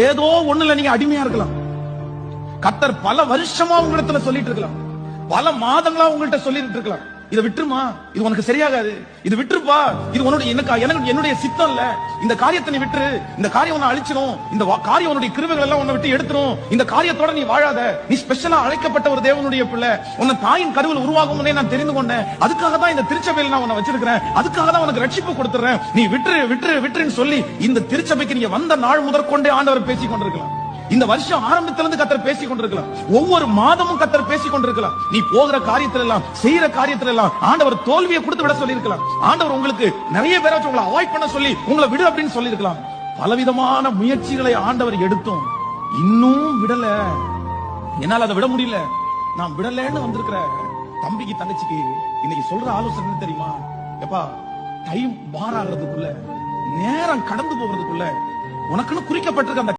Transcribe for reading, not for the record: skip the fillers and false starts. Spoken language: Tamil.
ஏதோ ஒண்ணுல நீங்க அடிமையா இருக்கலாம். கர்த்தர் பல வருஷமா உங்களிடத்துல சொல்லிட்டு இருக்கலாம், பல மாதங்களா உங்கள்கிட்ட சொல்லிட்டு இருக்கலாம், இதை விட்டுருமா, இது உனக்கு சரியாகாது, இது விட்டுருப்பா, இது உன்னுடைய என்னுடைய சித்தம் இல்ல, இந்த காரியத்தை நீ விட்டுரு, இந்த காரியம் உன்னை அழிச்சிடும், இந்த காரியம் உன்னுடைய கிருபைகள் எல்லாம் உன்னை விட்டு எடுத்துரும், இந்த காரியத்தோட நீ வாழாத, நீ ஸ்பெஷலா அழைக்கப்பட்ட ஒரு தேவனுடைய பிள்ளை, உன்னை தாயின் கருவில் உருவாகும் முன்னே நான் தெரிந்து கொண்டேன், அதுக்காக தான் இந்த திருச்சபையில் நான் உன்னை வச்சிருக்கிறேன், அதுக்காக தான் உனக்கு ரட்சிப்பு கொடுத்துறேன், நீ விட்டுரு விட்டுரு விட்டுருன்னு சொல்லி இந்த திருச்சபைக்கு நீங்க வந்த நாள் முதற்கொண்டே ஆண்டவர் பேசிக் கொண்டிருக்கலாம். இந்த வருஷம் ஆரம்பத்திலிருந்து கர்த்தர் பேசிக் கொண்டிருக்கலாம், ஒவ்வொரு மாதமும் கர்த்தர் பேசிக் கொண்டிருக்கலாம். நீ போகிற காரியத்துல எல்லாம், செய்யற காரியத்துல எல்லாம் ஆண்டவர் தோல்வியை கொடுத்து விட சொல்லி இருக்கலாம். ஆண்டவர் உங்களுக்கு நிறைய பேரை உங்களை அவாய்ட் பண்ண சொல்லி உங்களை விடு அப்படின்னு சொல்லி இருக்கலாம். பலவிதமான முயற்சிகளை ஆண்டவர் எடுத்தும் இன்னும் விடல. என்னால அதை விட முடியல, நான் விடலன்னு வந்திருக்கிற தம்பிக்கு தங்கச்சிக்கு இன்னைக்கு சொல்ற ஆலோசனை தெரியுமா? எப்பா, டைம் பார் ஆகிறதுக்குள்ள, நேரம் கடந்து போகிறதுக்குள்ள உனக்குன்னு குறிக்கப்பட்டிருக்க அந்த